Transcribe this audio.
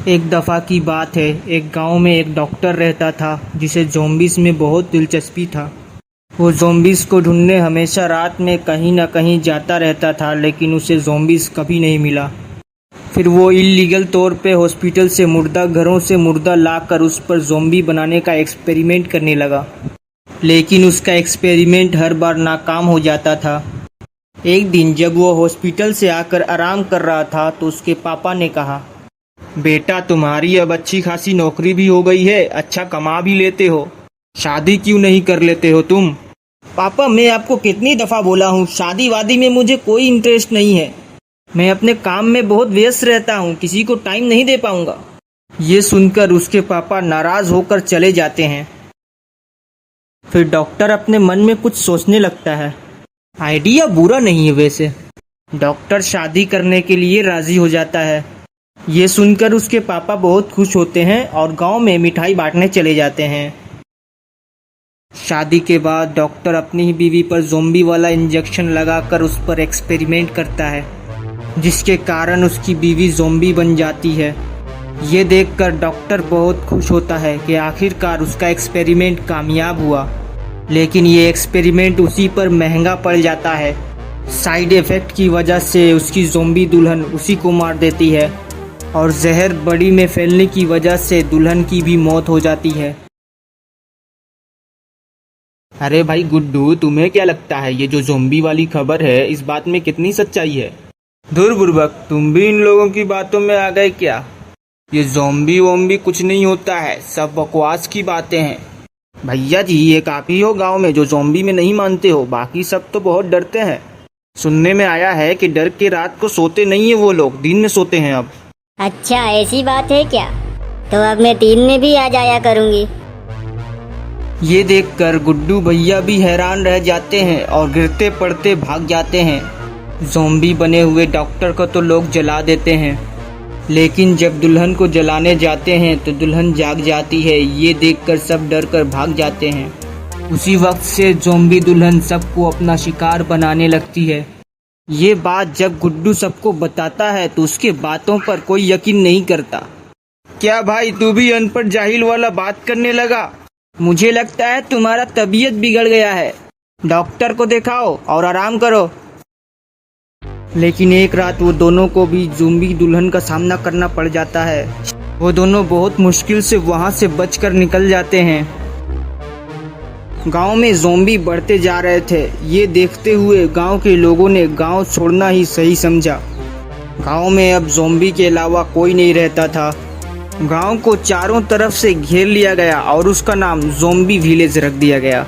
एक दफ़ा की बात है, एक गांव में एक डॉक्टर रहता था जिसे ज़ॉम्बीज़ में बहुत दिलचस्पी था। वो ज़ॉम्बीज़ को ढूंढने हमेशा रात में कहीं न कहीं जाता रहता था, लेकिन उसे ज़ॉम्बीज़ कभी नहीं मिला। फिर वो इल्लीगल तौर पे हॉस्पिटल से मुर्दा घरों से मुर्दा लाकर उस पर ज़ॉम्बी बनाने का एक्सपेरिमेंट करने लगा, लेकिन उसका एक्सपेरिमेंट हर बार नाकाम हो जाता था। एक दिन जब वो हॉस्पिटल से आकर आराम कर रहा था तो उसके पापा ने कहा, बेटा तुम्हारी अब अच्छी खासी नौकरी भी हो गई है, अच्छा कमा भी लेते हो, शादी क्यों नहीं कर लेते हो तुम? पापा मैं आपको कितनी दफ़ा बोला हूँ, शादी वादी में मुझे कोई इंटरेस्ट नहीं है। मैं अपने काम में बहुत व्यस्त रहता हूँ, किसी को टाइम नहीं दे पाऊंगा। ये सुनकर उसके पापा नाराज होकर चले जाते हैं। फिर डॉक्टर अपने मन में कुछ सोचने लगता है। आइडिया बुरा नहीं है वैसे। डॉक्टर शादी करने के लिए राजी हो जाता है। ये सुनकर उसके पापा बहुत खुश होते हैं और गांव में मिठाई बांटने चले जाते हैं। शादी के बाद डॉक्टर अपनी ही बीवी पर ज़ॉम्बी वाला इंजेक्शन लगाकर उस पर एक्सपेरिमेंट करता है, जिसके कारण उसकी बीवी ज़ॉम्बी बन जाती है। ये देखकर डॉक्टर बहुत खुश होता है कि आखिरकार उसका एक्सपेरिमेंट कामयाब हुआ, लेकिन ये एक्सपेरिमेंट उसी पर महंगा पड़ जाता है। साइड इफ़ेक्ट की वजह से उसकी ज़ॉम्बी दुल्हन उसी को मार देती है और जहर बड़ी में फैलने की वजह से दुल्हन की भी मौत हो जाती है। अरे भाई गुड्डू, तुम्हें क्या लगता है ये जो ज़ॉम्बी वाली खबर है, इस बात में कितनी सच्चाई है? दूर बुर्बक, तुम भी इन लोगों की बातों में आ गए क्या? ये ज़ॉम्बी वॉम्बी कुछ नहीं होता है, सब बकवास की बातें हैं। भैया जी, एक आप ही हो गांव में जो ज़ॉम्बी में नहीं मानते हो, बाकी सब तो बहुत डरते हैं। सुनने में आया है कि डर के रात को सोते नहीं है वो लोग, दिन में सोते हैं अब। अच्छा ऐसी बात है क्या? तो अब मैं 3 में भी आ जाया करूंगी। ये देखकर गुड्डू भैया भी हैरान रह जाते हैं और गिरते पड़ते भाग जाते हैं। ज़ॉम्बी बने हुए डॉक्टर को तो लोग जला देते हैं, लेकिन जब दुल्हन को जलाने जाते हैं तो दुल्हन जाग जाती है। ये देखकर सब डर कर भाग जाते हैं। उसी वक्त से ज़ॉम्बी दुल्हन सबको अपना शिकार बनाने लगती है। ये बात जब गुड्डू सबको बताता है तो उसके बातों पर कोई यकीन नहीं करता। क्या भाई, तू भी अनपढ़ जाहिल वाला बात करने लगा? मुझे लगता है तुम्हारा तबीयत बिगड़ गया है, डॉक्टर को दिखाओ और आराम करो। लेकिन एक रात वो दोनों को भी ज़ॉम्बी दुल्हन का सामना करना पड़ जाता है। वो दोनों बहुत मुश्किल से वहाँ से बचकर निकल जाते हैं। गांव में ज़ॉम्बी बढ़ते जा रहे थे। ये देखते हुए गांव के लोगों ने गांव छोड़ना ही सही समझा। गांव में अब ज़ॉम्बी के अलावा कोई नहीं रहता था। गांव को चारों तरफ से घेर लिया गया और उसका नाम ज़ॉम्बी विलेज रख दिया गया।